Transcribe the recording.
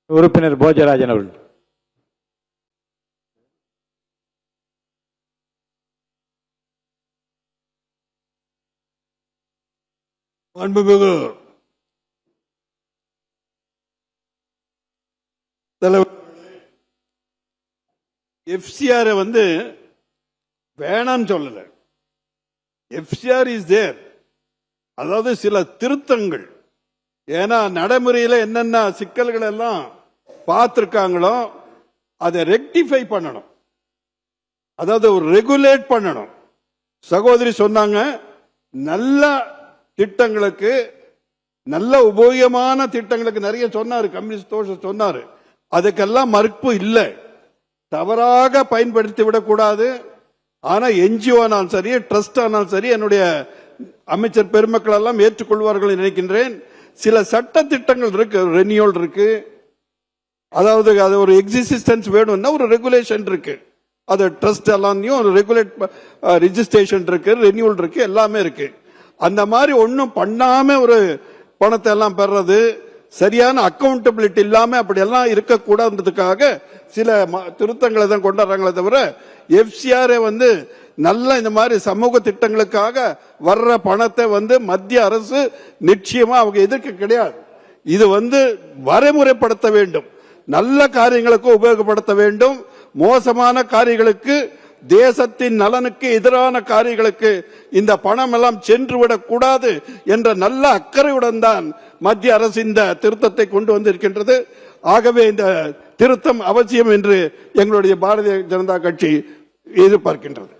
உறுப்பினர் போஜராஜன் அவர்கள். மாண்புமிகு தலைவர், எஃப்சிஆர் வேணான்னு சொல்லல. FCR is there. அதாவது சில திருத்தங்கள், ஏன்னா நடைமுறையில் என்னென்ன சிக்கல்கள் எல்லாம் பார்த்திருக்காங்களோ அதை ரெக்டிஃபை பண்ணணும், அதாவது ரெகுலேட் பண்ணணும். சகோதரி சொன்னாங்க, நல்ல திட்டங்களுக்கு, நல்ல உபயோகமான திட்டங்களுக்கு நிறைய சொன்னாரு, கம்யூனிஸ்ட் தோழர் சொன்னாரு. அதுக்கெல்லாம் மறுப்பு இல்லை, தவறாக பயன்படுத்தி விடக்கூடாது. ஆனா என்ஜிஓ ஆனாலும் சரி, ட்ரஸ்ட் ஆனாலும் சரி, என்னுடைய அமைச்சர் பெருமக்கள் எல்லாம் ஏற்றுக்கொள்வார்கள் நினைக்கின்றேன். சில சட்ட திட்டங்கள் இருக்கு, ரெனியூவல் இருக்கு, அதாவது அது ஒரு எக்ஸிஸ்டன்ஸ் வேணும்னா ஒரு ரெகுலேஷன் இருக்கு. அது ட்ரஸ்ட் எல்லாத்தையும் ஒரு ரெகுலேட் ரிஜிஸ்ட்ரேஷன் இருக்கு, ரெனியூவல் இருக்கு, எல்லாமே இருக்கு. அந்த மாதிரி ஒன்றும் பண்ணாம ஒரு பணத்தை எல்லாம் பெறது, சரியான அக்கௌண்டபிலிட்டி இல்லாம அப்படி எல்லாம் இருக்கக்கூடாதுன்றதுக்காக சில திருத்தங்களை தான் கொண்டாடுறாங்களே தவிர, எஃப்சிஆர் நல்ல இந்த மாதிரி சமூக திட்டங்களுக்காக வர்ற பணத்தை மத்திய அரசு நிச்சயமா அவங்க எதிர்க்க கிடையாது. இது வரைமுறைப்படுத்த வேண்டும், நல்ல காரியங்களுக்கு உபயோகப்படுத்த வேண்டும். மோசமான காரியங்களுக்கு, தேசத்தின் நலனுக்கு எதிரான காரியங்களுக்கு இந்த பணம் எல்லாம் சென்று விடக்கூடாது என்ற நல்ல அக்கறையுடன் தான் மத்திய அரசு இந்த திருத்தத்தை கொண்டு வந்திருக்கின்றது. ஆகவே இந்த திருத்தம் அவசியம் என்று எங்களுடைய பாரதிய ஜனதா கட்சி எதிர்பார்க்கின்றது.